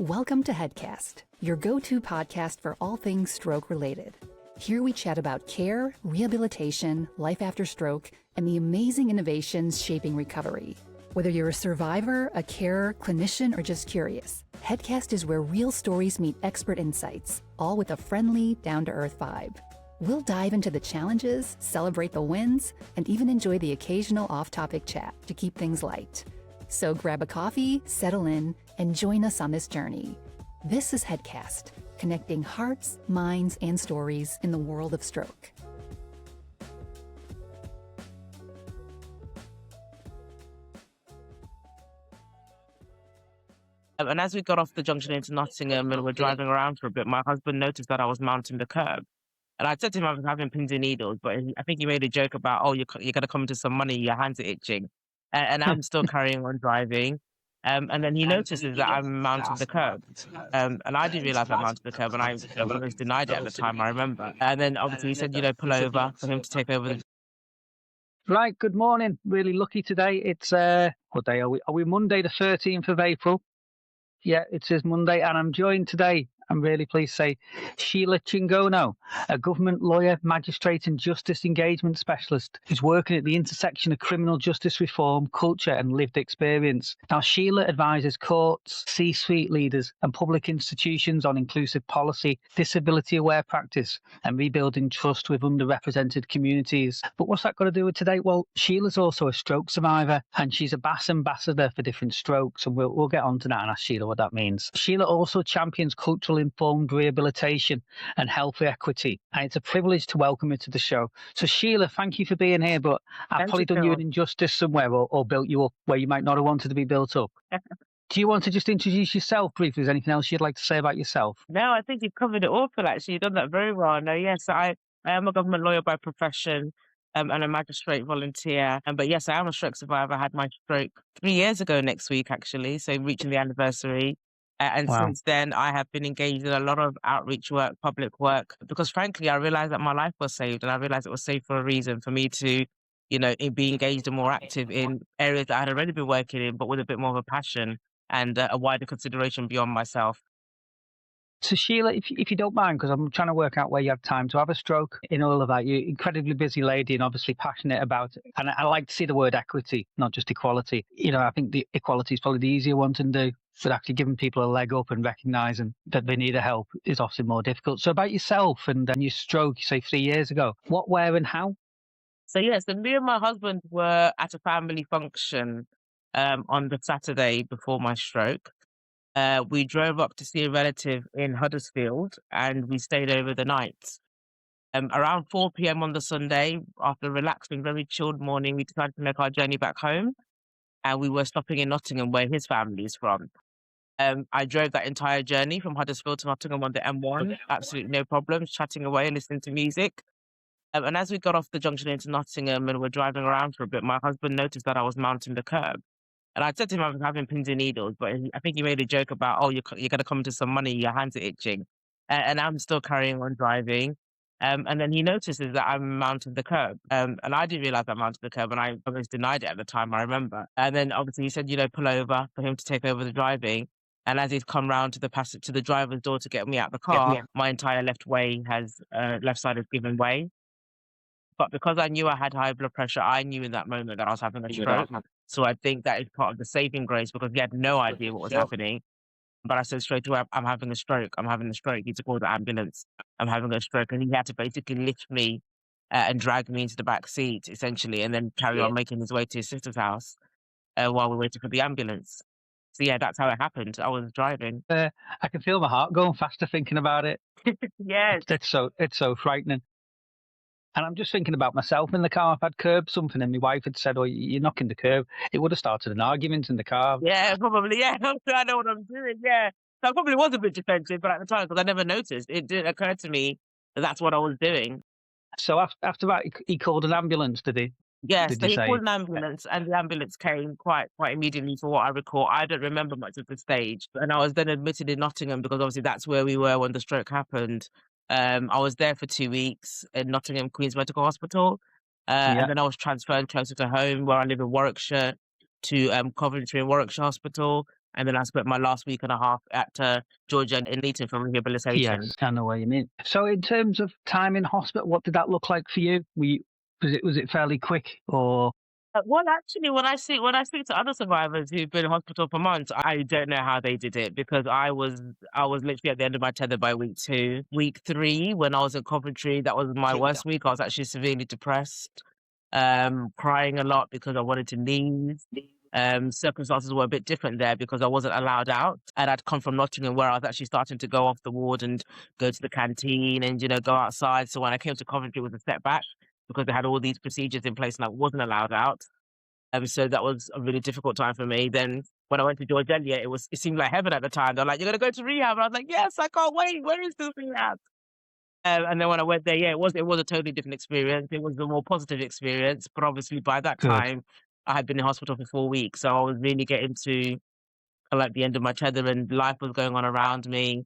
Welcome to Headcast, your go-to podcast for all things stroke-related. Here we chat about care, rehabilitation, life after stroke, and the amazing innovations shaping recovery. Whether you're a survivor, a carer, clinician, or just curious, Headcast is where real stories meet expert insights, all with a friendly, down-to-earth vibe. We'll dive into the challenges, celebrate the wins, and even enjoy the occasional off-topic chat to keep things light. So grab a coffee, settle in, and join us on this journey. This is Headcast, connecting hearts, minds, and stories in the world of stroke. And as we got off the junction into Nottingham and we're driving around for a bit, my husband noticed that I was mounting the curb. And I said to him I was having pins and needles, but I think he made a joke about, oh, you're going to come into some money, your hands are itching. And I'm still carrying on driving. And then he notices that I'm mounting the curb. And I didn't realize I mounted the curb, and I almost denied it at the time, I remember. And then obviously he said, pull over for him to take over the... Right, good morning. Really lucky today. It's, what day are we? Are we Monday the 13th of April? Yeah, it says Monday, and I'm joined today, I'm really pleased to say, Sheila Chingono, a government lawyer, magistrate and justice engagement specialist who's working at the intersection of criminal justice reform, culture and lived experience. Now, Sheila advises courts, C-suite leaders and public institutions on inclusive policy, disability-aware practice and rebuilding trust with underrepresented communities. But what's that got to do with today? Well, Sheila's also a stroke survivor and she's a BAS ambassador for different strokes, and we'll get on to that and ask Sheila what that means. Sheila also champions cultural informed rehabilitation and health equity, and it's a privilege to welcome you to the show. So Sheila, thank you for being here, but I've probably done you an injustice somewhere or built you up where you might not have wanted to be built up. Do you want to just introduce yourself briefly? Is there anything else you'd like to say about yourself? No, I think you've covered it all, Phil, actually. You've done that very well. No, yes, I am a government lawyer by profession and a magistrate volunteer. But yes, I am a stroke survivor. I had my stroke 3 years ago next week, actually, so reaching the anniversary. And Wow. Since then, I have been engaged in a lot of outreach work, public work, because frankly, I realized that my life was saved, and I realized it was saved for a reason, for me to, be engaged and more active in areas that I had already been working in, but with a bit more of a passion and a wider consideration beyond myself. So Sheila, if you don't mind, because I'm trying to work out where you have time to have a stroke in all of that. You're an incredibly busy lady and obviously passionate about it. And I like to see the word equity, not just equality. I think the equality is probably the easier one to do, but actually giving people a leg up and recognising that they need a help is often more difficult. So about yourself and then your stroke, you say 3 years ago, what, where and how? So yes, me and my husband were at a family function on the Saturday before my stroke. We drove up to see a relative in Huddersfield and we stayed over the night. Around 4 p.m. on the Sunday, after a relaxing, very chilled morning, we decided to make our journey back home, and we were stopping in Nottingham, where his family is from. I drove that entire journey from Huddersfield to Nottingham on the M1, absolutely no problems, chatting away and listening to music. And as we got off the junction into Nottingham and we're driving around for a bit, my husband noticed that I was mounting the curb. And I said to him I was having pins and needles, but I think he made a joke about, oh, you're going to come into some money, your hands are itching. And I'm still carrying on driving. And then he notices that I'm mounting the curb. And I didn't realize I mounted the curb, and I almost denied it at the time, I remember. And then obviously he said, pull over for him to take over the driving. And as he's come round to the driver's door to get me out the car, my entire left side has given way. But because I knew I had high blood pressure, I knew in that moment that I was having a stroke. So I think that is part of the saving grace, because he had no idea what was happening. But I said straight away, I'm having a stroke. I'm having a stroke. He called the ambulance. I'm having a stroke. And he had to basically lift me and drag me into the back seat, essentially, and then carry on making his way to his sister's house while we waited for the ambulance. So yeah, that's how it happened. I was driving. I can feel my heart going faster thinking about it. Yes. It's so frightening. And I'm just thinking about myself in the car. I've had curb something and my wife had said, oh, you're knocking the curb. It would have started an argument in the car. Yeah, probably. Yeah, I know what I'm doing. Yeah. So I probably was a bit defensive, but at the time, because I never noticed, it didn't occur to me that that's what I was doing. So after that, he called an ambulance, did he? Yes, so he called an ambulance, and the ambulance came quite immediately, for what I recall. I don't remember much of the stage. And I was then admitted in Nottingham, because obviously that's where we were when the stroke happened. I was there for 2 weeks in Nottingham Queen's Medical Hospital. And then I was transferred closer to home, where I live in Warwickshire, to Coventry and Warwickshire Hospital. And then I spent my last week and a half at Georgia in Leeton for rehabilitation. Yes, I know what you mean. So in terms of time in hospital, what did that look like for you? Was it fairly quick or? Well, actually, when I speak to other survivors who've been in hospital for months, I don't know how they did it because I was literally at the end of my tether by week 2. Week 3, when I was in Coventry, that was my worst week. I was actually severely depressed, crying a lot because I wanted to leave. Circumstances were a bit different there because I wasn't allowed out, and I'd come from Nottingham where I was actually starting to go off the ward and go to the canteen and go outside. So when I came to Coventry, it was a setback because they had all these procedures in place and I wasn't allowed out. So that was a really difficult time for me. Then when I went to George Eliot, it seemed like heaven at the time. They're like, "You're gonna go to rehab," and I was like, "Yes, I can't wait. Where is this rehab?" And then when I went there, yeah, it was a totally different experience. It was a more positive experience, but obviously by that Good. time, I had been in hospital for 4 weeks, so I was really getting to like the end of my tether, and life was going on around me.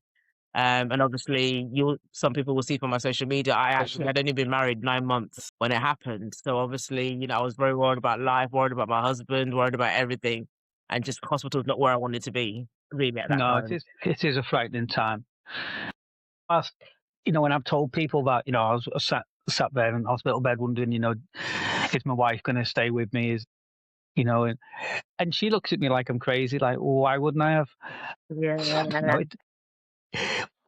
And obviously, some people will see from my social media, I actually had only been married 9 months when it happened. So obviously, I was very worried about life, worried about my husband, worried about everything, and just hospital is not where I wanted to be really at that No, time. it is a frightening time. Whilst, when I've told people that, I was sat there in hospital bed wondering, is my wife going to stay with me? And she looks at me like I'm crazy, like, well, why wouldn't I have? Yeah.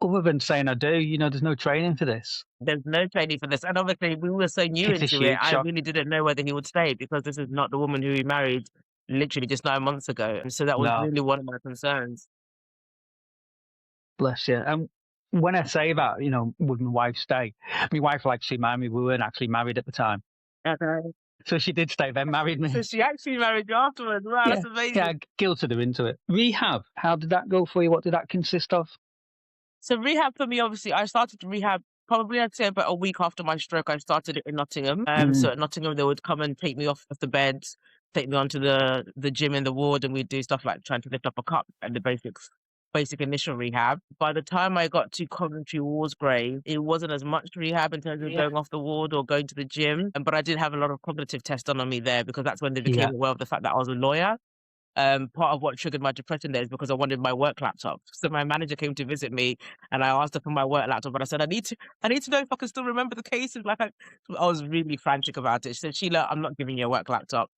Other than saying I do, there's no training for this. There's no training for this. And obviously, we were so new It's a into it, huge I shock. really didn't know whether he would stay because this is not the woman who he married literally just 9 months ago. And so that was No, really one of my concerns. bless you. And when I say that, would my wife stay? My wife actually married me. We weren't actually married at the time. Okay. So she did stay, then married me. So she actually married you afterwards. Wow, Yeah, that's amazing. yeah, guilted her into it. Rehab, how did that go for you? What did that consist of? So rehab for me, obviously, I started rehab probably I'd say about a week after my stroke. I started it in Nottingham. So at Nottingham, they would come and take me off the bed, take me onto the gym in the ward, and we'd do stuff like trying to lift up a cup and the basic initial rehab. By the time I got to Coventry Walsgrave, it wasn't as much rehab in terms of going off the ward or going to the gym. But I did have a lot of cognitive tests done on me there because that's when they became aware of the fact that I was a lawyer. Part of what triggered my depression there is because I wanted my work laptop. So my manager came to visit me and I asked her for my work laptop, but I said, I need to know if I can still remember the cases. I was really frantic about it. She said, Sheila, I'm not giving you a work laptop.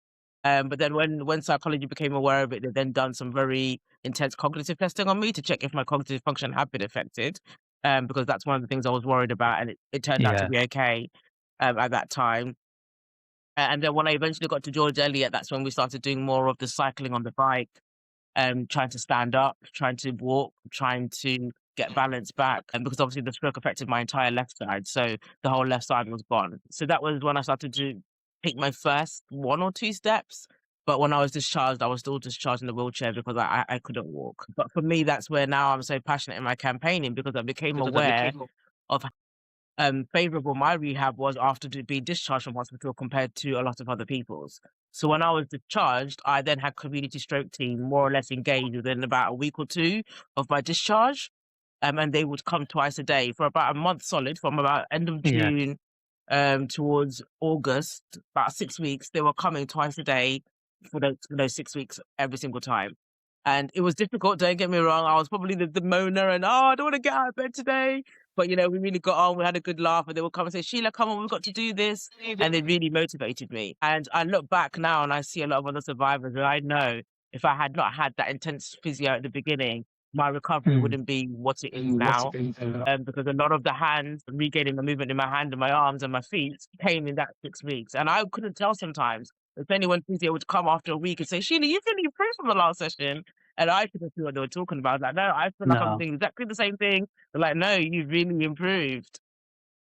But then when psychology became aware of it, they then done some very intense cognitive testing on me to check if my cognitive function had been affected. Because that's one of the things I was worried about, and it turned out to be okay at that time. And then when I eventually got to George Eliot, that's when we started doing more of the cycling on the bike, trying to stand up, trying to walk, trying to get balance back. And because obviously the stroke affected my entire left side, so the whole left side was gone. So that was when I started to take my first 1 or 2 steps. But when I was discharged, I was still discharged in the wheelchair because I couldn't walk. But for me, that's where now I'm so passionate in my campaigning because I became aware of favorable my rehab was after being discharged from hospital compared to a lot of other people's. So when I was discharged, I then had community stroke team more or less engaged within about a week or 2 of my discharge. And they would come twice a day for about a month solid, from about end of June towards August, about 6 weeks. They were coming twice a day for those 6 weeks every single time. And it was difficult, don't get me wrong. I was probably the moaner and, I don't want to get out of bed today. But, we really got on. We had a good laugh. And they would come and say, Sheila, come on, we've got to do this. And they really motivated me. And I look back now and I see a lot of other survivors. And I know if I had not had that intense physio at the beginning, my recovery wouldn't be what it is now. Because a lot of the hands, regaining the movement in my hand and my arms and my feet came in that 6 weeks. And I couldn't tell sometimes. If anyone physio would come after a week and say, Sheila, you've really improved from the last session. And I couldn't see what they were talking about. Like, no, I feel like I'm doing exactly the same thing. They're like, no, you've really improved.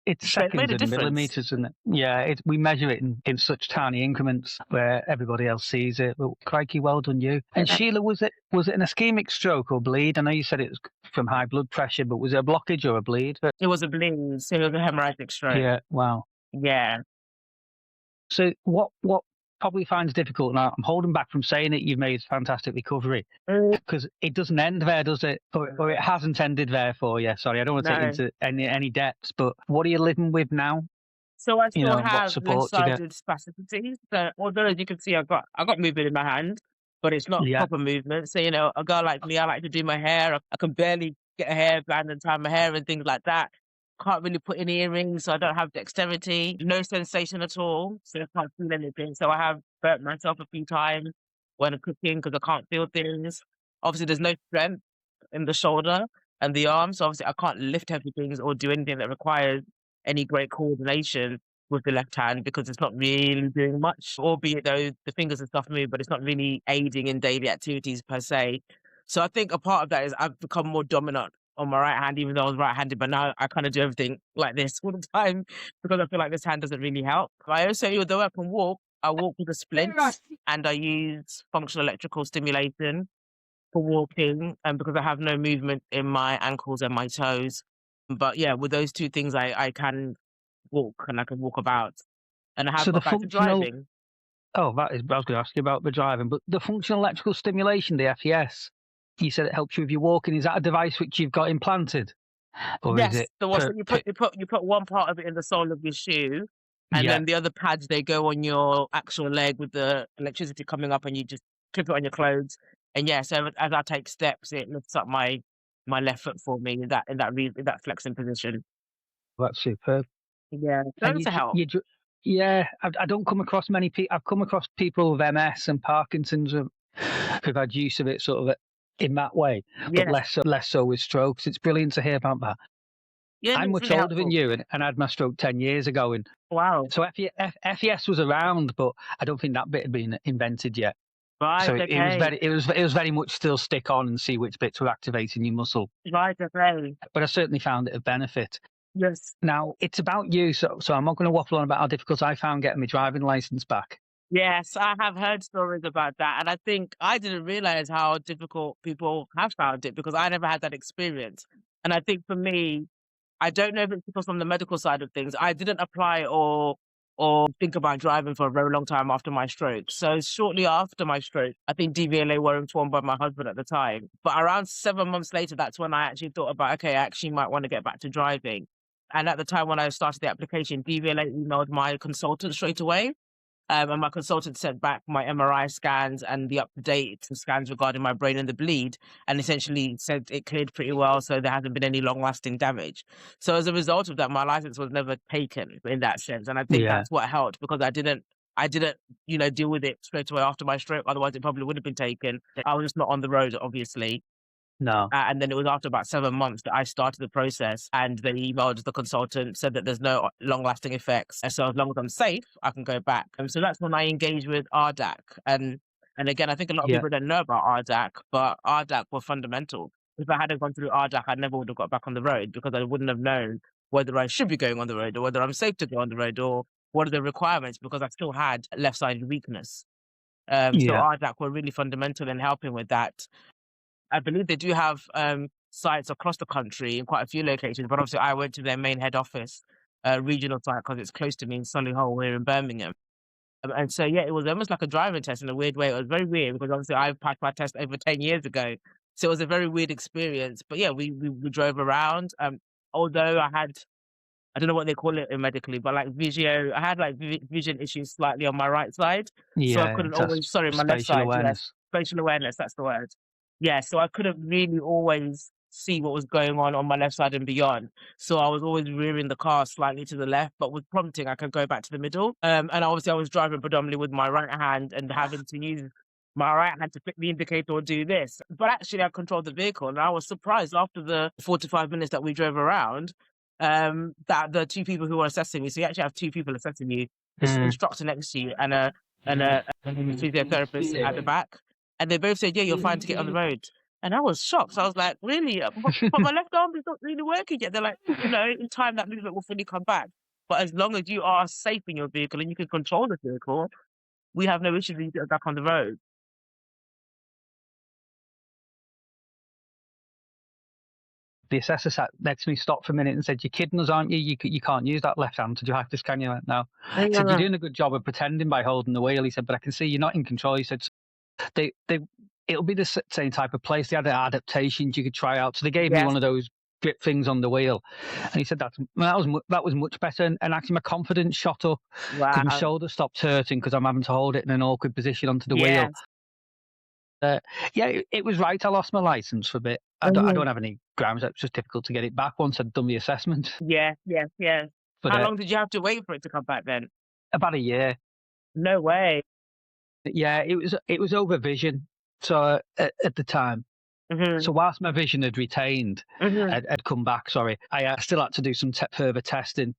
It's So it made seconds a and difference. millimeters, isn't it? Yeah, we measure it in such tiny increments where everybody else sees it. Well, crikey, well done you. And Sheila, was it an ischemic stroke or bleed? I know you said it was from high blood pressure, but was it a blockage or a bleed? It was a bleed, so it was a hemorrhagic stroke. Yeah, wow. Yeah. So what probably finds difficult now, I'm holding back from saying it, you've made fantastic recovery, because it doesn't end there, does it? Or it hasn't ended there for you. Sorry, I don't want to take into any depths, but what are you living with now? So I still What have support do you get? left-sided spasticity. So although, as you can see, I got movement in my hand, but it's not Yeah. proper movement. So, you know, a girl like me, I like to do my hair. I can barely get a hairband and tie my hair and things like that. Can't really put in earrings, so I don't have dexterity. No sensation at all, so I can't feel anything. So I have burnt myself a few times when I'm cooking because I can't feel things. Obviously, there's no strength in the shoulder and the arm, so obviously I can't lift heavy things or do anything that requires any great coordination with the left hand because it's not really doing much, albeit though the fingers and stuff move, but it's not really aiding in daily activities per se. So I think a part of that is I've become more dominant on my right hand, even though I was right-handed, but now I kind of do everything like this all the time because I feel like this hand doesn't really help. I also, although I can walk, I walk with a splint and I use functional electrical stimulation for walking and because I have no movement in my ankles and my toes. But yeah, with those two things, I can walk and I can walk about. And I have So the got back to functional, driving. I was going to ask you about the driving, but the functional electrical stimulation, the FES, you said it helps you with your walking. Is that a device which you've got implanted? Or is Yes, it the ones that you put one part of it in the sole of your shoe, and yeah, then the other pads they go on your actual leg with the electricity coming up, and you just clip it on your clothes. And yeah, so as I take steps, it lifts up my left foot for me in that flexing position. that's superb. Yeah, And those to help. yeah, I don't come across many people. I've come across people with MS and Parkinson's who've had use of it sort of in that way, but Yes, less so with strokes. It's brilliant to hear about that. yeah, no, I'm it's much really older than helpful. you, and I had my stroke 10 years ago. And Wow, so FES was around, but I don't think that bit had been invented yet. right, So it was okay, very much still stick on and see which bits were activating your muscle. right, okay, But I certainly found it a benefit. yes. Now it's about you, so I'm not going to waffle on about how difficult I found getting my driving license back. Yes, I have heard stories about that, and I think I didn't realize how difficult people have found it because I never had that experience. And I think for me, I don't know if it's because from the medical side of things, I didn't apply or think about driving for a very long time after my stroke. So shortly after my stroke, I think DVLA were informed by my husband at the time. But around 7 months later, that's when I actually thought about, okay, I actually might want to get back to driving. And at the time when I started the application, DVLA emailed my consultant straight away. And my consultant sent back my MRI scans and the up-to-date scans regarding my brain and the bleed, and essentially said it cleared pretty well, so there hasn't been any long-lasting damage. So as a result of that, my license was never taken in that sense, and I think Yeah, that's what helped because I didn't, deal with it straight away after my stroke. Otherwise, it probably would have been taken. I was just not on the road, obviously. no, And then it was after about 7 months that I started the process and they emailed the consultant, said that there's no long lasting effects. And so as long as I'm safe, I can go back. And so that's when I engaged with RDAC. And again, I think a lot of yeah, people don't know about RDAC, but RDAC were fundamental. If I hadn't gone through RDAC, I never would have got back on the road because I wouldn't have known whether I should be going on the road or whether I'm safe to go on the road or what are the requirements because I still had left-sided weakness. So yeah, RDAC were really fundamental in helping with that. I believe they do have sites across the country in quite a few locations, but obviously I went to their main head office, regional site, because it's close to me in Solihull here in Birmingham. And so, yeah, it was almost like a driving test in a weird way. It was very weird because obviously I passed my test over 10 years ago. So it was a very weird experience. But yeah, we drove around. Although I don't know what they call it medically, but like I had like vision issues slightly on my right side. So I yeah. couldn't That's always, sorry, my left spatial side, yes. awareness. Spatial awareness, that's the word. Yeah, so I couldn't really always see what was going on my left side and beyond. So I was always rearing the car slightly to the left, but with prompting, I could go back to the middle. And obviously I was driving predominantly with my right hand and having to use my right hand to flick the indicator or do this. But actually I controlled the vehicle and I was surprised after the 45 minutes that we drove around that the two people who were assessing me, so you actually have two people assessing you, this Mm. instructor next to you and a physiotherapist at the back. And they both said, yeah, you're fine to get on the road. And I was shocked. So I was like, really? But my left arm is not really working yet. They're like, in time that movement will fully come back. But as long as you are safe in your vehicle and you can control the vehicle, we have no issue with you getting back on the road. The assessor sat next to me, stopped for a minute and said, "You're kidding us, aren't you? You can't use that left hand to drive this, can you?" Now, he said, "You're doing a good job of pretending by holding the wheel." He said, "But I can see you're not in control." He said, it'll be the same type of place. They had adaptations you could try out. So they gave me Yes. one of those grip things on the wheel. And he said that was much better. And actually my confidence shot up because my Wow. shoulder stopped hurting because I'm having to hold it in an awkward position onto the wheel. Yes. Yeah, it was right. I lost my license for a bit. I don't have any grounds. It was just difficult to get it back once I'd done the assessment. Yeah, yes, yes. But How long did you have to wait for it to come back then? about a year. No way. Yeah, it was over vision. So at the time, Mm-hmm. so whilst my vision had retained, Mm-hmm. had come back. Sorry, I still had to do some further testing.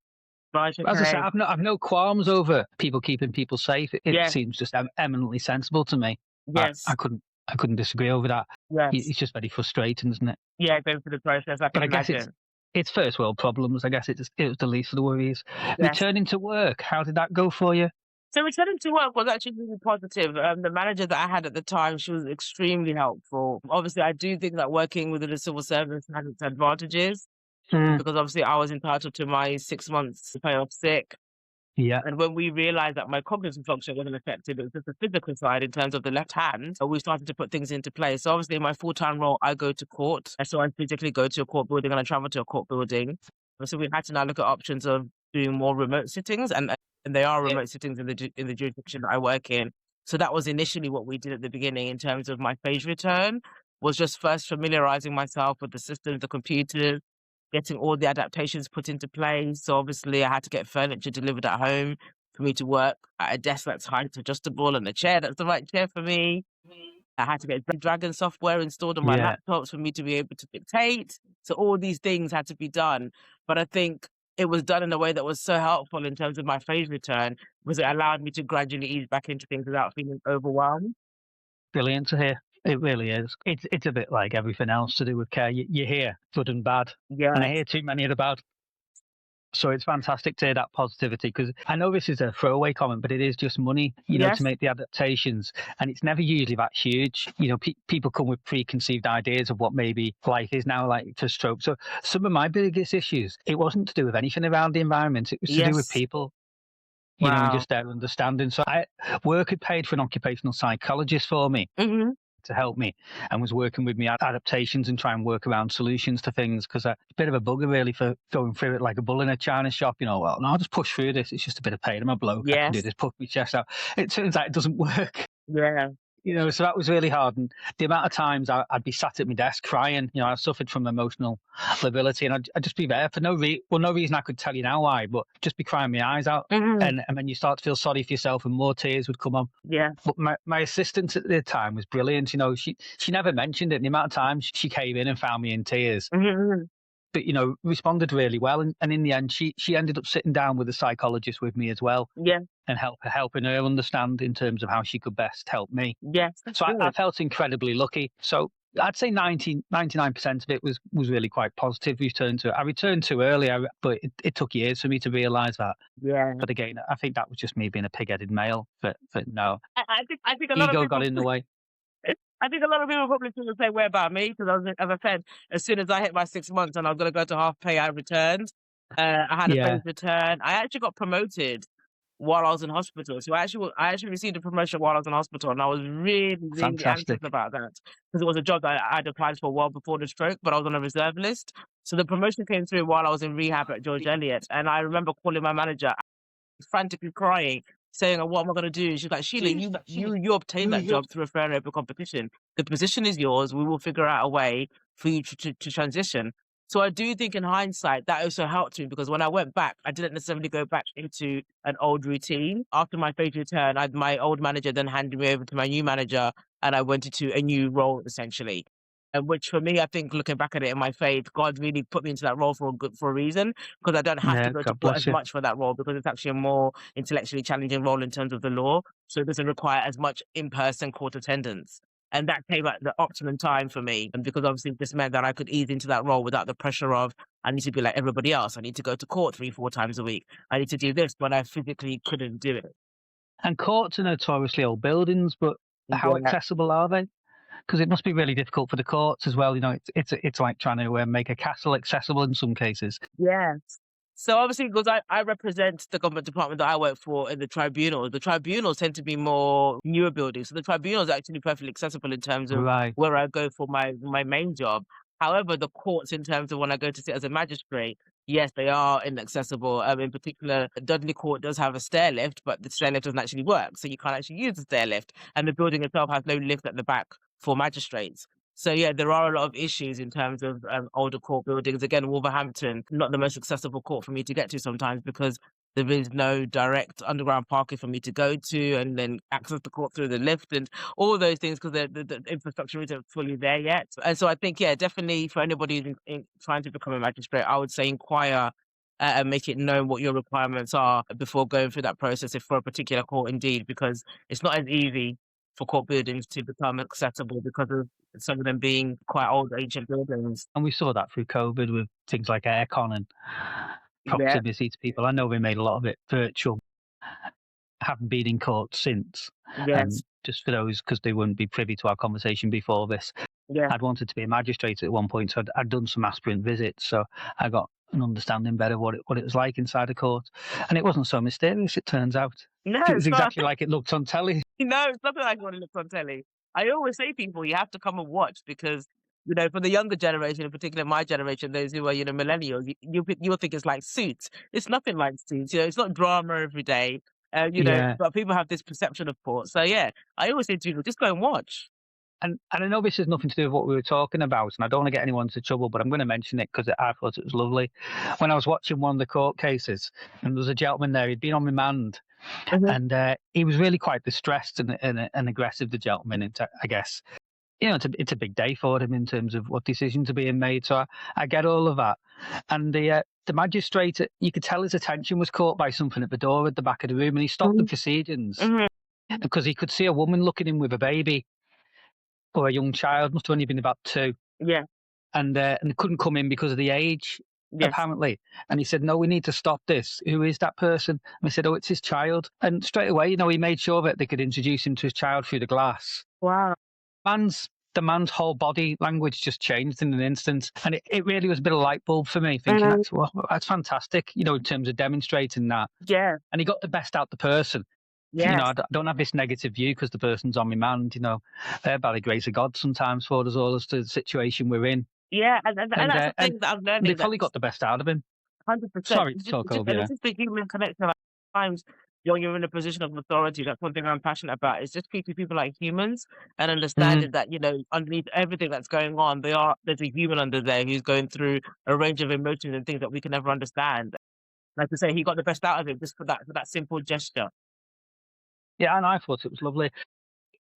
Right, As I okay. said, I've no qualms over people keeping people safe. It Yes, seems just eminently sensible to me. yes, I couldn't disagree over that. yes. It's just very frustrating, isn't it? Yeah, going through the process, I But can I guess imagine. it's first world problems. I guess it was the least of the worries. Yes. Returning to work, how did that go for you? So returning to work was actually really positive. The manager that I had at the time, she was extremely helpful. Obviously, I do think that working within the civil service has its advantages Mm, because obviously I was entitled to my 6 months pay off sick. yeah, And when we realized that my cognitive function wasn't affected, it was just the physical side in terms of the left hand, we started to put things into place. So obviously in my full-time role, I go to court. So I physically go to a court building and I travel to a court building. So we had to now look at options of doing more remote sittings and there are remote sittings in the jurisdiction that I work in. So that was initially what we did at the beginning in terms of my phase return, was just first familiarizing myself with the systems, the computers, getting all the adaptations put into place. So obviously I had to get furniture delivered at home for me to work at a desk that's height adjustable and a chair that's the right chair for me. I had to get Dragon software installed on my yeah. laptops for me to be able to dictate. So all these things had to be done. But I think it was done in a way that was so helpful in terms of my phase return because it allowed me to gradually ease back into things without feeling overwhelmed. Brilliant to hear. It really is. It's a bit like everything else to do with care. You hear good and bad, and I Yes, hear too many of the bad. So it's fantastic to hear that positivity because I know this is a throwaway comment, but it is just money, to yes, make the adaptations. And it's never usually that huge. People come with preconceived ideas of what maybe life is now like for stroke. So some of my biggest issues, it wasn't to do with anything around the environment. It was to do with yes. people, and Wow. just their understanding. So work had paid for an occupational psychologist for me Hmm. to help me and was working with me at adaptations and try and work around solutions to things because a bit of a bugger really for going through it like a bull in a china shop. Well, no, I'll just push through this. It's just a bit of pain. I'm a bloke. I can do Yes. this. Puff my chest out. It turns out it doesn't work. Yeah. So that was really hard. And the amount of times I'd be sat at my desk crying, I suffered from emotional lability and I'd just be there for no reason I could tell you now why, but just be crying my eyes out. Hmm. And then you start to feel sorry for yourself and more tears would come on. Yeah. But my assistant at the time was brilliant. She never mentioned it. The amount of times she came in and found me in tears, Hmm. but responded really well. And in the end, she ended up sitting down with a psychologist with me as well, Yeah. and helping her understand in terms of how she could best help me. Yes. That's So I good. felt incredibly lucky. So I'd say 99% of it was really quite positive. I returned too early, but it took years for me to realise that. Yeah. But again, I think that was just me being a pig-headed male. But no, I think a lot of ego people got in the way. I think a lot of people probably feel the same way about me because as I said, as soon as I hit my 6 months and I was going to go to half pay, I returned. I had a Yeah, phase return. I actually got promoted while I was in hospital. So I actually received a promotion while I was in hospital, and I was really, really anxious fantastic. about that because it was a job that I'd applied for well before the stroke, but I was on a reserve list. So the promotion came through while I was in rehab at George Eliot, and I remember calling my manager frantically crying, saying, "Oh, what am I going to do?" She's like, "Sheila, you obtained that job through a fair and open competition. The position is yours. We will figure out a way for you to transition." So I do think in hindsight, that also helped me because when I went back, I didn't necessarily go back into an old routine. After my phase return, my old manager then handed me over to my new manager and I went into a new role essentially. And which for me, I think looking back at it in my faith, God really put me into that role for a reason because I don't have to Yeah, go to God court bless as you. much for that role because it's actually a more intellectually challenging role in terms of the law. So it doesn't require as much in-person court attendance. And that came at the optimum time for me. And because obviously this meant that I could ease into that role without the pressure of, I need to be like everybody else. I need to go to court 3-4 times a week. I need to do this when I physically couldn't do it. And courts are notoriously old buildings, but how Yeah. accessible are they? Because it must be really difficult for the courts as well. It's like trying to make a castle accessible in some cases. Yes. So obviously, because I represent the government department that I work for in the tribunals tend to be more newer buildings. So the tribunal is actually perfectly accessible in terms of Right. where I go for my main job. However, the courts in terms of when I go to sit as a magistrate, yes, they are inaccessible. In particular, Dudley Court does have a stair lift, but the stair lift doesn't actually work. So you can't actually use the stair lift. And the building itself has no lift at the back for magistrates. So yeah, there are a lot of issues in terms of older court buildings. Again, Wolverhampton, not the most accessible court for me to get to sometimes because there is no direct underground parking for me to go to and then access the court through the lift and all those things because the infrastructure isn't fully there yet. And so I think, yeah, definitely for anybody who's trying to become a magistrate, I would say inquire and make it known what your requirements are before going through that process if for a particular court indeed, because it's not as easy for court buildings to become accessible because of some of them being quite old, ancient buildings. And we saw that through COVID with things like aircon and Yeah, proximity to people. I know we made a lot of it virtual. Haven't been in court since. yes, Just for those, because they wouldn't be privy to our conversation before this. yeah. I'd wanted to be a magistrate at one point, so I'd done some aspirant visits, so I got an understanding better what it was like inside a court, and it wasn't so mysterious. It turns out No, it was it's not. exactly like it looked on telly. No, it's nothing like what it looks on telly. I always say to people, you have to come and watch because, for the younger generation, in particular my generation, those who are, millennials, you'll think it's like Suits. It's nothing like Suits. It's not drama every day. Yeah, But people have this perception of court. So yeah, I always say to people, just go and watch. and I know this has nothing to do with what we were talking about, and I don't want to get anyone into trouble, but I'm going to mention it because I thought it was lovely. When I was watching one of the court cases, and there was a gentleman there, he'd been on remand, Mhm. and he was really quite distressed and aggressive, the gentleman, I guess. It's a big day for him in terms of what decisions are being made. So I get all of that. And the magistrate, you could tell his attention was caught by something at the door at the back of the room, and he stopped the Mhm. proceedings Mhm. because he could see a woman looking in with a baby or a young child, must have only been about 2, Yeah, and they couldn't come in because of the age, yes. apparently. And he said, "No, we need to stop this. Who is that person?" And we said, "Oh, it's his child." And straight away, he made sure that they could introduce him to his child through the glass. Wow. The man's whole body language just changed in an instant, and it really was a bit of light bulb for me, thinking Mhm. that's fantastic, in terms of demonstrating that. Yeah, And he got the best out the person. yes. I don't have this negative view because the person's on remand. They're by the grace of God sometimes for us all as to the situation we're in, Yeah, and and that's uh, the and thing that I'm they learning that probably got the best out of him. 100%. Sorry to talk over And you. it's just the human connection. Like, sometimes when you're in a position of authority, that's one thing I'm passionate about. Is just treating people like humans and Mm, understanding that underneath everything that's going on, there's a human under there who's going through a range of emotions and things that we can never understand. Like I say, he got the best out of it just for that simple gesture. yeah, and I thought it was lovely.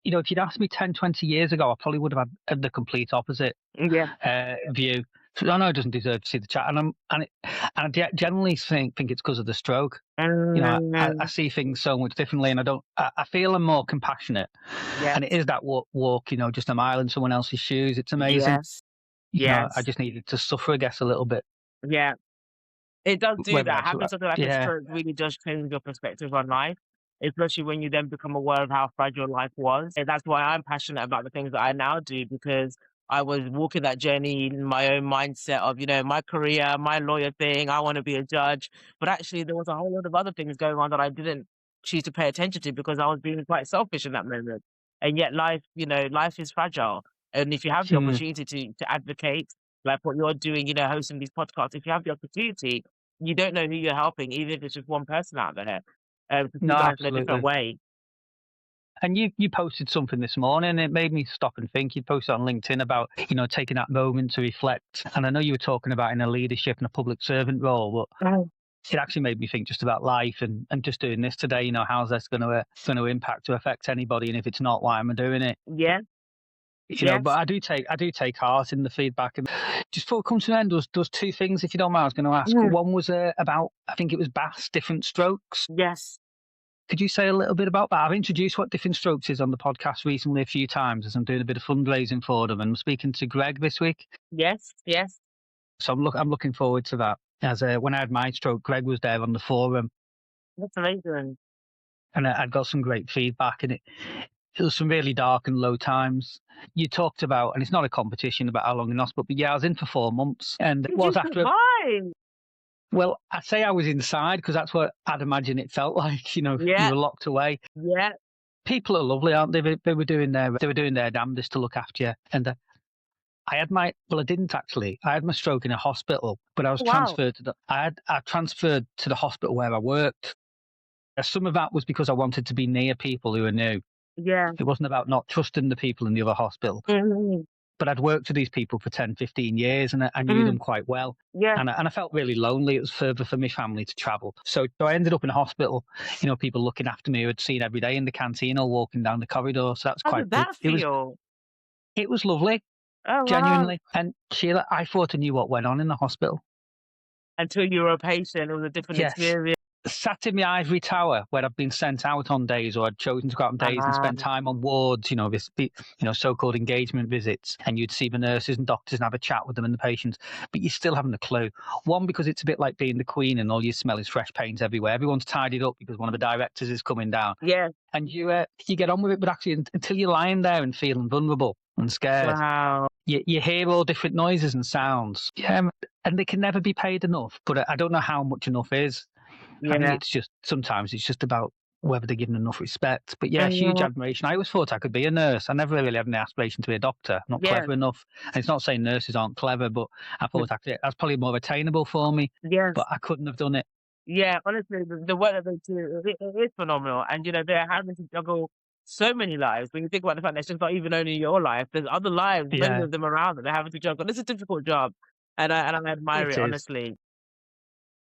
If you'd asked me 10, 20 years ago, I probably would have had the complete opposite Yeah. view. So I know he doesn't deserve to see the chat, and I generally think it's because of the stroke. I Mm, see things so much differently, and I feel I'm more compassionate. yes. And it is that walk, just a mile in someone else's shoes. It's amazing. Yes. I Yes. just needed to suffer, I guess, a little bit. Yeah. It does do Whether that. that's Having something like a yeah, stroke really does change your perspective on life, especially when you then become aware of how fragile life was. And that's why I'm passionate about the things that I now do because I was walking that journey in my own mindset of, my career, my lawyer thing, I want to be a judge. But actually, there was a whole lot of other things going on that I didn't choose to pay attention to because I was being quite selfish in that moment. And yet, life is fragile. And if you have the mm, opportunity to advocate, like what you're doing, hosting these podcasts, if you have the opportunity, you don't know who you're helping, even if it's just one person out there, to no, see life in a different absolutely. way. And you posted something this morning. It made me stop and think. You posted on LinkedIn about taking that moment to reflect. And I know you were talking about in a leadership and a public servant role, but Oh, it actually made me think just about life and just doing this today. How's this going to impact or affect anybody? And if it's not, why am I doing it? yeah, But yes, I do take heart in the feedback. And just before it comes to an end, there's 2 things, if you don't mind, I was going to ask. mm, One was about, I think it was BAS, different strokes. yes, Could you say a little bit about that? I've introduced what different strokes is on the podcast recently a few times as I'm doing a bit of fundraising for them, and I'm speaking to Greg this week. yes, yes. So I'm looking forward to that. As when I had my stroke, Greg was there on the forum, That's amazing. and I'd got some great feedback, and it was some really dark and low times. You talked about, and it's not a competition about how long in hospital, but yeah, I was in for 4 months, and it Did was you after. survive? Well, I say I was inside because that's what I'd imagine it felt like. You Yeah, were locked away. yeah. People are lovely, aren't they? They were doing their damnedest to look after you. And I didn't actually. I had my stroke in a hospital, but I was Wow. transferred I transferred to the hospital where I worked. Some of that was because I wanted to be near people who are new. Yeah. It wasn't about not trusting the people in the other hospital. Mm-hmm. But I'd worked with these people for 10, 15 years and I knew Mm-hmm. them quite well. Yeah. And I felt really lonely. It was further for my family to travel. So I ended up in a hospital, people looking after me who I'd seen every day in the canteen or walking down the corridor. So that's How quite, did that feel? it was lovely, Oh, wow. genuinely. And Sheila, I thought I knew what went on in the hospital. Until you were a patient, it was a different Yes. experience. Sat in my ivory tower where I've been sent out on days or I'd chosen to go out on days and spend time on wards, so-called engagement visits. And you'd see the nurses and doctors and have a chat with them and the patients, but you still haven't a clue. One, because it's a bit like being the Queen and all you smell is fresh paint everywhere. Everyone's tidied up because one of the directors is coming down. Yeah. And you get on with it, but actually until you're lying there and feeling vulnerable and scared, Wow. you hear all different noises and sounds. Yeah, and they can never be paid enough, but I don't know how much enough is. I Yeah. think sometimes it's just about whether they're given enough respect. But yeah, huge admiration. I always thought I could be a nurse. I never really had any aspiration to be a doctor. I'm not Yeah. clever enough. And it's not saying nurses aren't clever, but I thought that's probably more attainable for me. Yes. But I couldn't have done it. Yeah, honestly, the work that they do, it is phenomenal. And, they're having to juggle so many lives. When you think about the fact that it's just not even only your life, there's other lives, many Yeah, of them around that they're having to juggle. It's a difficult job. And I admire it it, is. honestly.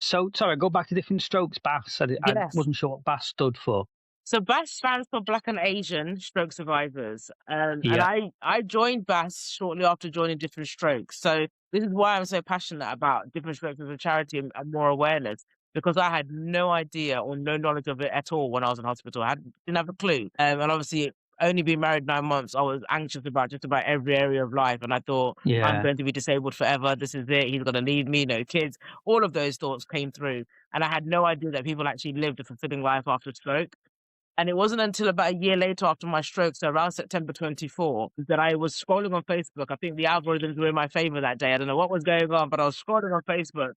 So, sorry, go back to different strokes. BAS. I Yes. wasn't sure what BAS stood for. So BAS stands for Black and Asian Stroke Survivors. And Yeah, I joined BAS shortly after joining Different Strokes. So this is why I'm so passionate about Different Strokes as a charity and more awareness, because I had no idea or no knowledge of it at all when I was in hospital. Didn't have a clue. And obviously, only being married 9 months, I was anxious about just about every area of life. And I thought, I'm yeah, going to be disabled forever. This is it. He's going to leave me, no kids. All of those thoughts came through. And I had no idea that people actually lived a fulfilling life after stroke. And it wasn't until about a year later after my stroke, so around September 24, that I was scrolling on Facebook. I think the algorithms were in my favor that day. I don't know what was going on, but I was scrolling on Facebook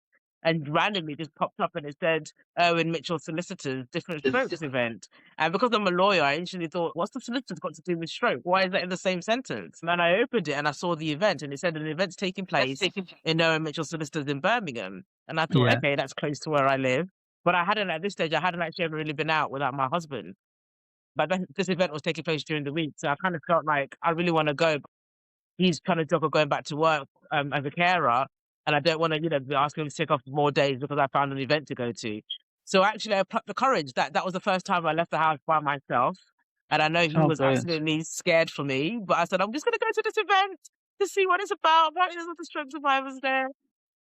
and randomly just popped up and it said Owen Mitchell Solicitors Different Strokes event. And because I'm a lawyer, I initially thought, what's the solicitors got to do with stroke? Why is that in the same sentence? And then I opened it and I saw the event and it said an event's taking place in Owen Mitchell Solicitors in Birmingham. And I thought, yeah. okay, that's close to where I live. But at this stage, I hadn't actually ever really been out without my husband. But then this event was taking place during the week, so I kind of felt like I really want to go. But he's trying to juggle going back to work as a carer, and I don't want to, be asking him to take off more days because I found an event to go to. So actually, I plucked the courage. That was the first time I left the house by myself, and I know he Oh, was brilliant. absolutely scared for me. But I said, I'm just going to go to this event to see what it's about. Apparently, there's other stroke survivors there.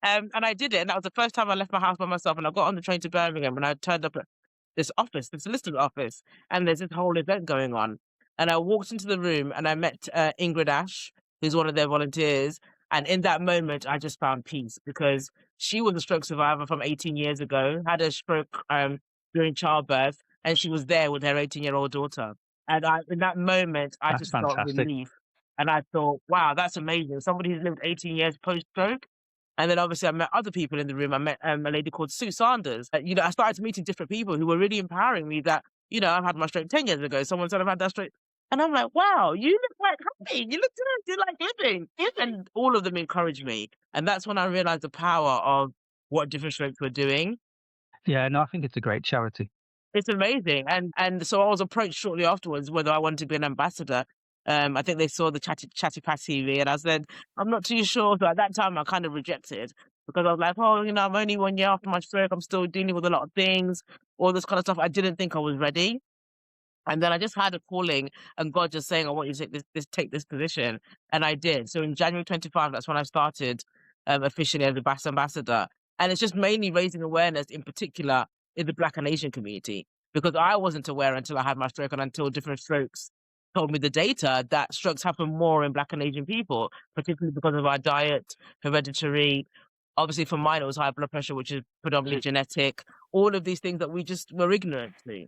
And I did it, and that was the first time I left my house by myself. And I got on the train to Birmingham, and I turned up at this office, this solicitor's office, and there's this whole event going on. And I walked into the room, and I met Ingrid Ash, who's one of their volunteers. And in that moment, I just found peace because she was a stroke survivor from 18 years ago, had a stroke during childbirth, and she was there with her 18-year-old daughter. And in that moment, I That's just felt fantastic. relief. And I thought, wow, that's amazing. Somebody who's lived 18 years post-stroke. And then obviously I met other people in the room. I met a lady called Sue Sanders. I started meeting different people who were really empowering me that, I've had my stroke 10 years ago. Someone said I've had that stroke. And I'm like, wow, you look like happy. You look good. You like living. And all of them encouraged me. And that's when I realized the power of what Different Strokes were doing. Yeah, no, I think it's a great charity. It's amazing. And so I was approached shortly afterwards whether I wanted to be an ambassador. I think they saw the Chatty Patty TV and I said, I'm not too sure. So at that time I kind of rejected because I was like, oh, I'm only 1 year after my stroke. I'm still dealing with a lot of things, all this kind of stuff. I didn't think I was ready. And then I just had a calling and God just saying, I want you to take this position. And I did. So in January 25, that's when I started officially as a BAS ambassador. And it's just mainly raising awareness in particular in the Black and Asian community, because I wasn't aware until I had my stroke and until Different Strokes told me the data that strokes happen more in Black and Asian people, particularly because of our diet, hereditary. Obviously for mine, it was high blood pressure, which is predominantly genetic, all of these things that we just were ignorant to.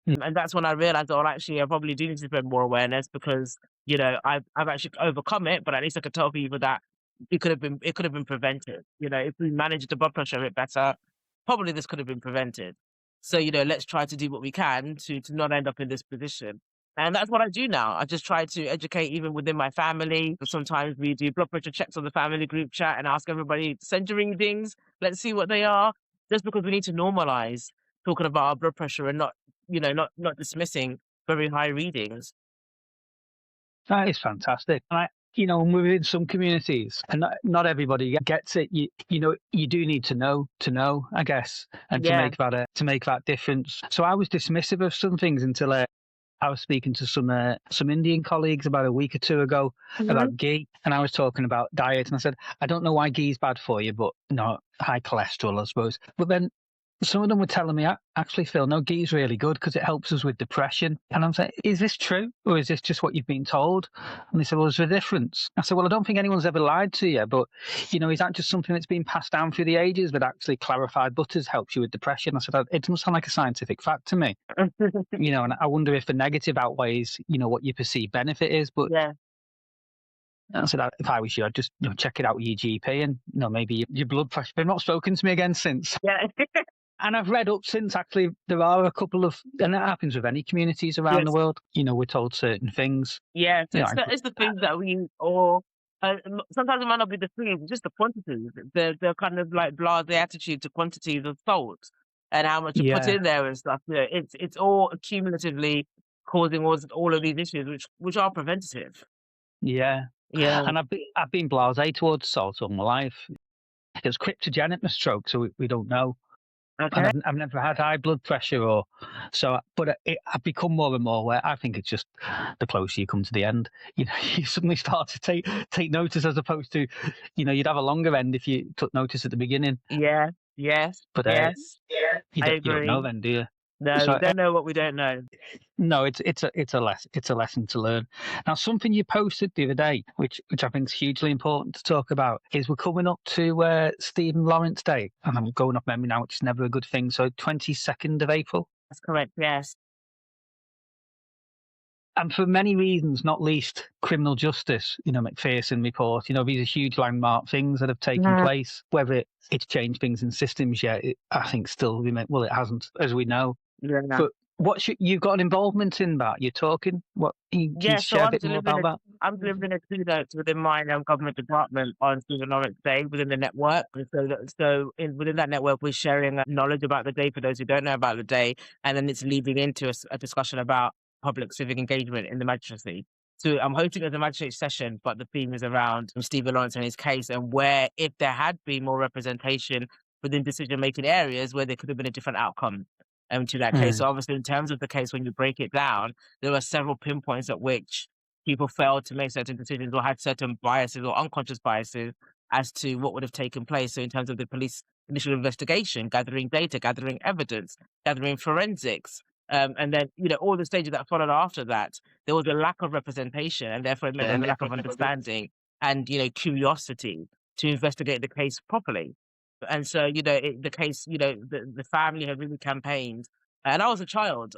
And that's when I realized, oh, actually, I probably do need to spread more awareness because, I've actually overcome it, but at least I could tell people that it could have been prevented. If we managed the blood pressure a bit better, probably this could have been prevented. So, let's try to do what we can to not end up in this position. And that's what I do now. I just try to educate even within my family. Sometimes we do blood pressure checks on the family group chat and ask everybody, send your readings, let's see what they are. Just because we need to normalize talking about our blood pressure and not dismissing very high readings. That is fantastic. And when we're in some communities, and not everybody gets it. You do need to know, I guess, and to Yeah. make that difference. So I was dismissive of some things until I was speaking to some Indian colleagues about a week or two ago about ghee, and I was talking about diet, and I said, I don't know why ghee is bad for you, but high cholesterol, I suppose. But then some of them were telling me, actually, Phil, no, ghee is really good because it helps us with depression. And I'm saying, is this true? Or is this just what you've been told? And they said, well, there's a difference. I said, well, I don't think anyone's ever lied to you, but, is that just something that's been passed down through the ages, but actually clarified butters helps you with depression? I said, it doesn't sound like a scientific fact to me. And I wonder if the negative outweighs, what your perceived benefit is. But Yeah. I said, if I was you, I'd just check it out with your GP and maybe your blood pressure. They've not spoken to me again since. Yeah. And I've read up since, actually, there are a couple of, and that happens with any communities around the world. We're told certain things. Yeah, so it's the things that we, or sometimes it might not be the things, just the quantities, the kind of like blasé attitude to quantities of salt and how much you put in there and stuff. It's all accumulatively causing all of these issues, which are preventative. Yeah. And I've been blasé towards salt all my life. It was cryptogenic, my stroke, so we don't know. Okay. And I've never had high blood pressure but I've become more and more aware. I think it's just the closer you come to the end, you suddenly start to take notice, as opposed to, you'd have a longer end if you took notice at the beginning. Yeah. Yes. But yes. you don't know then, do you? No, we don't know what we don't know. No, it's a lesson to learn. Now, something you posted the other day, which I think is hugely important to talk about, is we're coming up to Stephen Lawrence Day, and I'm going off memory now, which is never a good thing. So 22nd of April. That's correct. Yes. And for many reasons, not least criminal justice, McPherson report, these are huge landmark things that have taken place. Whether it's changed things in systems yet, I think still, it hasn't, as we know. Yeah. But you've got an involvement in that? You're talking? Can you share a bit more about that? I'm delivering a keynote within my government department on Stephen Lawrence Day within the network. Within that network, we're sharing knowledge about the day for those who don't know about the day, and then it's leading into a discussion about public civic engagement in the magistracy. So I'm hosting as a magistrate session, but the theme is around Stephen Lawrence and his case, and where, if there had been more representation within decision-making areas, where there could have been a different outcome to that case. So obviously, in terms of the case, when you break it down, there were several pinpoints at which people failed to make certain decisions or had certain biases or unconscious biases as to what would have taken place. So in terms of the police initial investigation, gathering data, gathering evidence, gathering forensics, and then, all the stages that followed after that, there was a lack of representation, and therefore it meant a lack of understanding and, curiosity to investigate the case properly. And so, the case, the family had really campaigned. And I was a child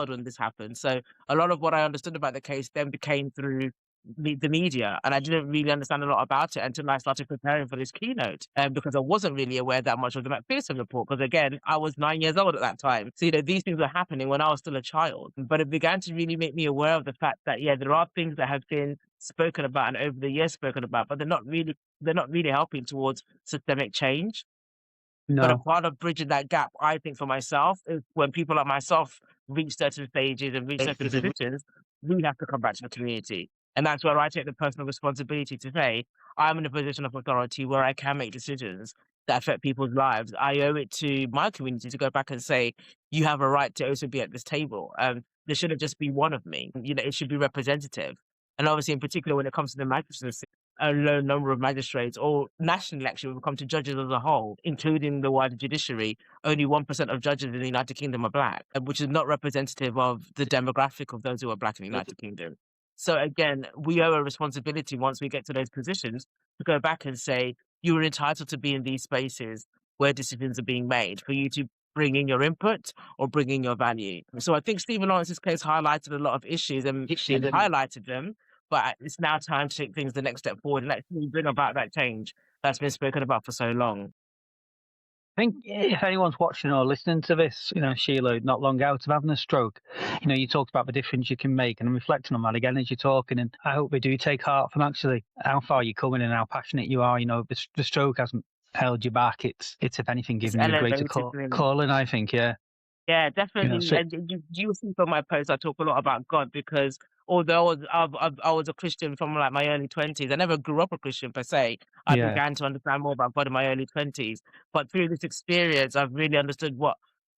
when this happened. So a lot of what I understood about the case then became through the media. And I didn't really understand a lot about it until I started preparing for this keynote. Because I wasn't really aware that much of the McPherson report. Because again, I was 9 years old at that time. So, these things were happening when I was still a child. But it began to really make me aware of the fact that, there are things that have been spoken about and over the years spoken about, but they're not really helping towards systemic change. No. But a part of bridging that gap, I think, for myself, is when people like myself reach certain stages and reach certain positions, we have to come back to the community. And that's where I take the personal responsibility to say, I'm in a position of authority where I can make decisions that affect people's lives. I owe it to my community to go back and say, you have a right to also be at this table. There shouldn't just be one of me. It should be representative. And obviously, in particular, when it comes to the magistracy, a low number of magistrates, or nationally, actually, when it comes to judges as a whole, including the wider judiciary, only 1% of judges in the United Kingdom are Black, which is not representative of the demographic of those who are Black in the United Kingdom. So again, we owe a responsibility once we get to those positions to go back and say, you are entitled to be in these spaces where decisions are being made, for you to bring in your input or bring in your value. So I think Stephen Lawrence's case highlighted a lot of issues and highlighted them. But it's now time to take things the next step forward and actually bring about that change that's been spoken about for so long. I think if anyone's watching or listening to this, Sheila, not long out of having a stroke, you talked about the difference you can make, and I'm reflecting on that again as you're talking, and I hope they do take heart from actually how far you're coming and how passionate you are. The stroke hasn't held you back. It's if anything, given you a greater calling, I think, yeah. Yeah, You know, definitely. so And you see from my posts, I talk a lot about God because although I was a Christian from like my early 20s, I never grew up a Christian per se. I yeah. began to understand more about God in my early 20s. But through this experience, I've really understood what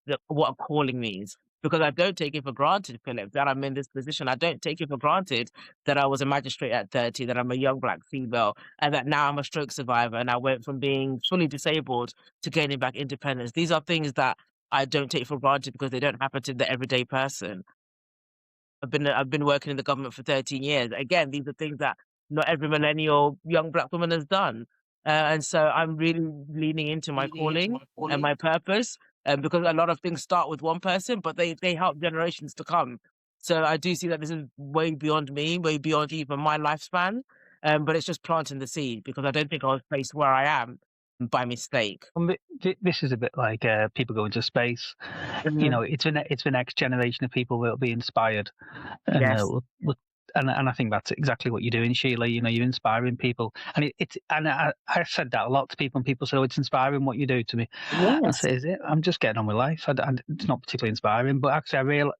a calling means. Because I don't take it for granted, Philip, that I'm in this position. I don't take it for granted that I was a magistrate at 30, that I'm a young black female, and that now I'm a stroke survivor and I went from being fully disabled to gaining back independence. These are things that I don't take for granted because they don't happen to the everyday person. I've been working in the government for 13 years. Again, these are things that not every millennial young black woman has done. And so I'm really leaning into my calling and my purpose, because a lot of things start with one person, but they help generations to come. So I do see that this is way beyond me, way beyond even my lifespan. But it's just planting the seed because I don't think I was placed where I am by mistake. This is a bit like people going to space. You Mhm. know, it's the next generation of people that will be inspired, and Yes. and I think that's exactly what you're doing, Sheila. You know, you're inspiring people, and I said that a lot to people, and people say, "Oh, it's inspiring what you do to me." I Yes. say, "Is it? I'm just getting on with life. It's not particularly inspiring, but actually, I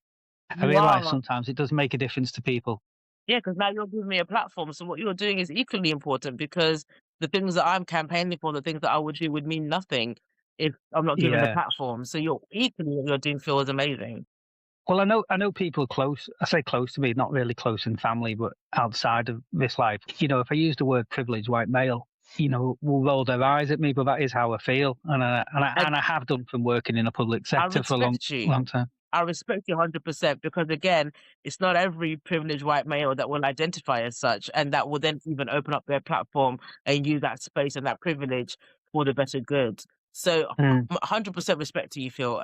You realize are. sometimes it does make a difference to people." Yeah, because now you're giving me a platform. So what you're doing is equally important because the things that I'm campaigning for, the things that I would do would mean nothing if I'm not given the Yeah. platform. So you're equally what you're doing feels amazing. Well, I know people close. I say close to me, not really close in family, but outside of this life. You know, if I use the word privileged white male, you know, will roll their eyes at me, but that is how I feel, And and I have done from working in the public I sector for a long, respect you. long time. I respect you 100% because again, it's not every privileged white male that will identify as such and that will then even open up their platform and use that space and that privilege for the better good. So Mm. 100% respect to you, Phil.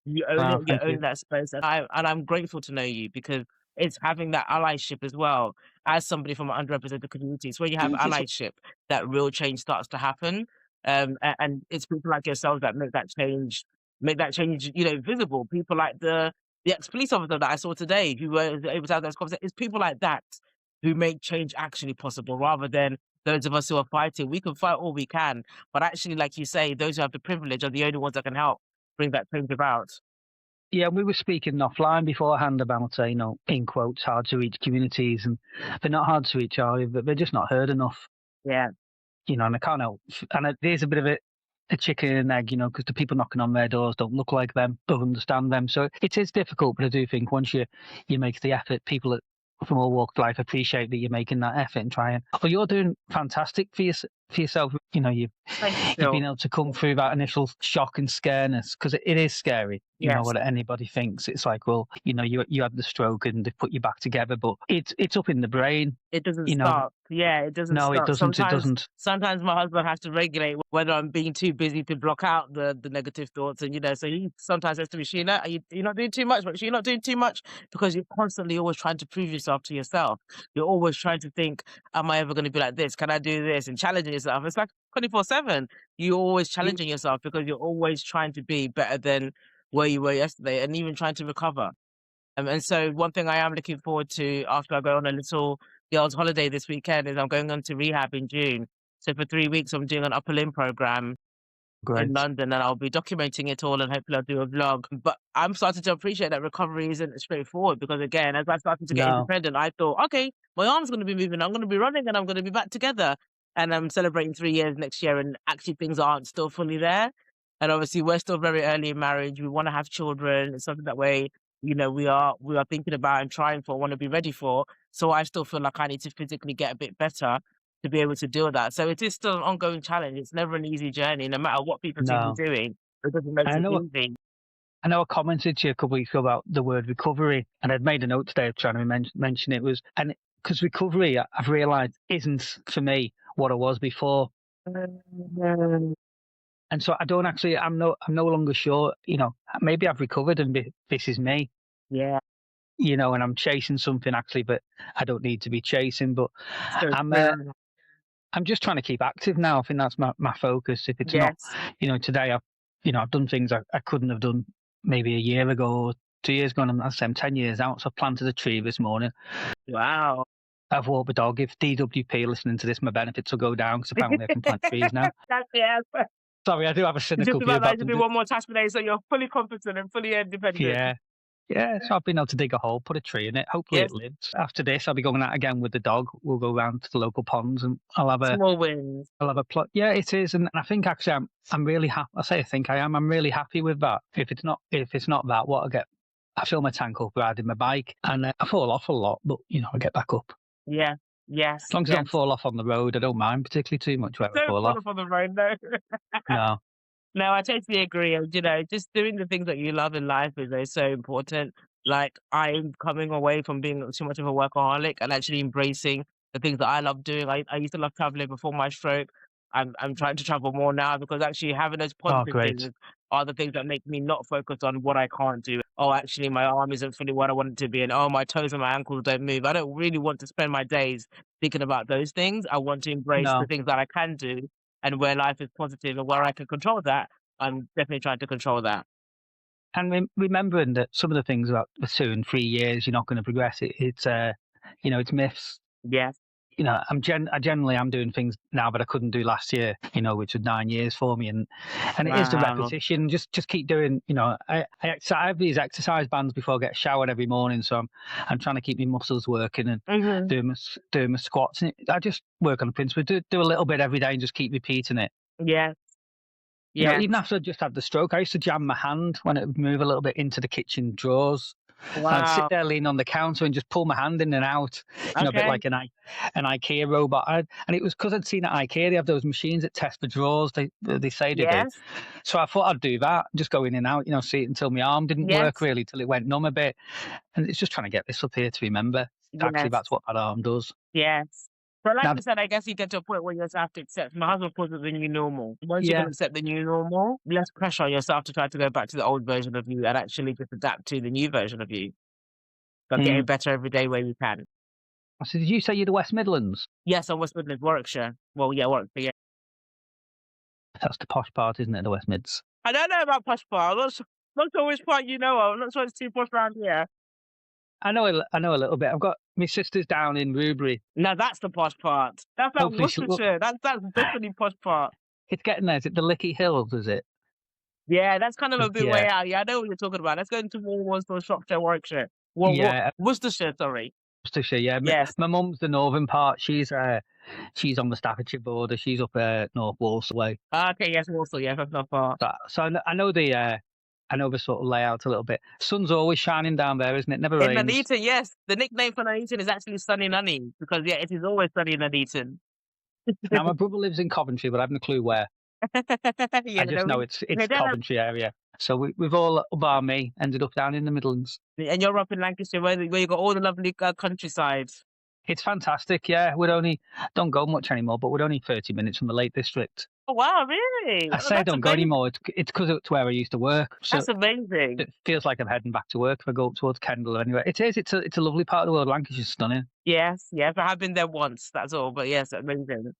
You own Oh, it, you thank you. own that space, and I'm grateful to know you because it's having that allyship as well as somebody from an underrepresented community. It's when you have allyship that real change starts to happen. And it's people like yourselves that make that change, visible. People like the ex-police officer that I saw today who were able to have those conversations. It's people like that who make change actually possible rather than those of us who are fighting. We can fight all we can, but actually, like you say, those who have the privilege are the only ones that can help bring that change about. Yeah, we were speaking offline beforehand about, you know, in quotes, hard to reach communities, and they're not hard to reach, are they? But they're just not heard enough. Yeah. You know, and I can't help. And there's a bit of a chicken and egg, you know, because the people knocking on their doors don't look like them, don't understand them. So it is difficult, but I do think once you make the effort, people from all walks of life appreciate that you're making that effort and trying. But you're doing fantastic for yourself. You know, Thank you, you've Phil. been able to come through that initial shock and scareness because it is scary. You know Yes. what anybody thinks. It's like, well, you know, you had the stroke and they put you back together, but it's up in the brain. It doesn't You know, stop. Yeah, it doesn't no, it stop. doesn't. It Sometimes doesn't. sometimes my husband has to regulate whether I'm being too busy to block out the negative thoughts. And so he sometimes says to me, Sheila, you're not doing too much, but you're not doing too much because you're constantly always trying to prove yourself to yourself. You're always trying to think, am I ever going to be like this? Can I do this? And challenging yourself. It's like 24/7. You're always challenging yourself because you're always trying to be better than where you were yesterday and even trying to recover. And so one thing I am looking forward to after I go on a little girls' holiday this weekend is I'm going on to rehab in June. So for 3 weeks, I'm doing an upper limb program in Great. London, and I'll be documenting it all, and hopefully I'll do a vlog. But I'm starting to appreciate that recovery isn't straightforward because again, as I started to get No. independent, I thought, okay, my arm's going to be moving, I'm going to be running, and I'm going to be back together. And I'm celebrating 3 years next year, and actually things aren't still fully there. And obviously, we're still very early in marriage. We want to have children. It's something that we are thinking about and trying for, want to be ready for. So I still feel like I need to physically get a bit better to be able to deal with that. So it is still an ongoing challenge. It's never an easy journey, no matter what people seem to No. be doing. It doesn't make I it know easy. I know I commented to you a couple of weeks ago about the word recovery, and I'd made a note today of trying to mention it was, and because recovery, I've realised isn't for me what it was before, Mm, and so I don't actually, I'm no longer sure. You know, maybe I've recovered and this is me. yeah, You know, and I'm chasing something actually, but I don't need to be chasing. But so I'm uh, true. I'm just trying to keep active now. I think that's my focus. If it's not, Yes. you know, today I've done things I couldn't have done maybe a year ago or 2 years ago, and I'm 10 years out. So I planted a tree this morning. Wow. I've walked the dog. If DWP are listening to this, my benefits will go down because apparently I can plant trees now. That's the answer. Sorry, I do have a You just cynical view about about to them. do one more task per day, so you're fully competent and fully independent. Yeah. Yeah, so I've been able to dig a hole, put a tree in it. Hopefully Yes, it lives. After this, I'll be going out again with the dog. We'll go round to the local ponds and small wins. I'll have a plot. Yeah, it is, and I think actually I'm really happy. I say I think I am. I'm really happy with that. If it's not that, what I get, I fill my tank up riding my bike, and I fall off a lot, but I get back up. Yeah, yes, As long as I yes. don't fall off on the road, I don't mind particularly too much where I Don't fall fall off. off on the road, no. No, No, I totally agree. And, just doing the things that you love in life is so important. Like, I'm coming away from being too much of a workaholic and actually embracing the things that I love doing. I used to love traveling before my stroke. I'm trying to travel more now because actually having those oh positive great. things are the things that make me not focus on what I can't do. Oh, actually, my arm isn't fully what I want it to be, and oh, my toes and my ankles don't move. I don't really want to spend my days thinking about those things. I want to embrace the No, things that I can do and where life is positive and where I can control that. I'm definitely trying to control that. and remembering that some of the things about the 2 and 3 years you're not going to progress. It's myths. Yes. I generally am doing things now that I couldn't do last year, which was 9 years for me, and it is the Wow. repetition. Just keep doing. I have these exercise bands before I get showered every morning, so I'm trying to keep my muscles working and Hmm. doing my squats. And I just work on the principle, do a little bit every day, and just keep repeating it. Yes. Yes. Even after I just had the stroke, I used to jam my hand when it would move a little bit into the kitchen drawers. And I'd sit Wow. there leaning on the counter and just pull my hand in and out, a bit Okay. like an IKEA robot. And it was because I'd seen at IKEA, they have those machines that test for drawers, they say they do. Yes. So I thought I'd do that, just go in and out, see it until my arm didn't work Yes. really, till it went numb a bit. And it's just trying to get this up here to remember. Actually, Yes. that's what that arm does. Yes. But like Now, you said, I guess you get to a point where you just have to accept. My husband calls it the new normal. Once you yeah. can accept the new normal, less pressure on yourself to try to go back to the old version of you and actually just adapt to the new version of you. But getting Mm. better every day where you can. So did you say you're the West Midlands? Yes, I'm West Midlands, Warwickshire. Well, yeah, Warwickshire. Yeah. That's the posh part, isn't it, the West Mids? I don't know about posh part. I'm not sure which part you know of. I'm not sure it's too posh around here. I know a little bit. I've got my sister's down in Rubery. No, that's the posh part. That's like Hopefully Worcestershire. That's definitely posh part. it's getting there. Is it the Lickey Hills, is it? Yeah, that's kind of a bit way Yeah. out. Yeah, I know what you're talking about. Let's go into more Warsaw, Shropshire, Warwickshire. Well, Yeah, Worcestershire, sorry. Worcestershire, yeah. Yes. My mum's the northern part. She's on the Staffordshire border. She's up North Walsall way. Okay, yes, Warsaw, yeah, that's not far. So I know the sort of layout a little bit. Sun's always shining down there, isn't it? Never In rains. Nuneaton, yes. The nickname for Nuneaton is actually Sunny Nunny because, yeah, it is always sunny in Nuneaton. Now my brother lives in Coventry, but I haven't a clue where. Yeah, I just know it's Coventry area. So we've all, bar me, ended up down in the Midlands. And you're up in Lancashire where you got all the lovely countryside. It's fantastic, yeah. Don't go much anymore, but we're only 30 minutes from the Lake District. Oh, wow, really? I say I don't go anymore. It's because it's where I used to work. So That's amazing. it feels like I'm heading back to work if I go up towards Kendal or anywhere. It is. It's a lovely part of the world. Lancashire's stunning. Yes, I have been there once, that's all. But yes, amazing.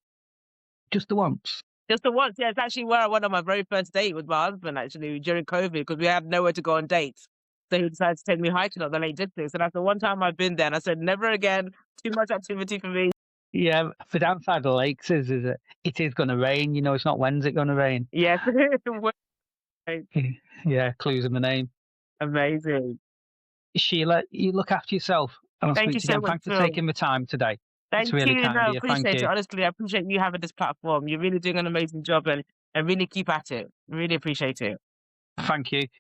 Just the once. Just the once, yeah. It's actually where I went on my very first date with my husband, actually, during COVID, because we had nowhere to go on dates. So he decided to take me hiking up the Lake District. And that's the one time I've been there. And I said, never again. Too much activity for me. Yeah, the downside of the lakes is that it is going to rain. It's not when's it going to rain. Yes. Yeah, clues in the name. Amazing. Sheila, you look after yourself. And I'll Thank speak you to you so again. much, Thanks for Phil. taking the time today. Thank It's really you. kind No, of you. Thank appreciate it. you. Honestly, I appreciate you having this platform. You're really doing an amazing job and really keep at it. Really appreciate it. Thank you.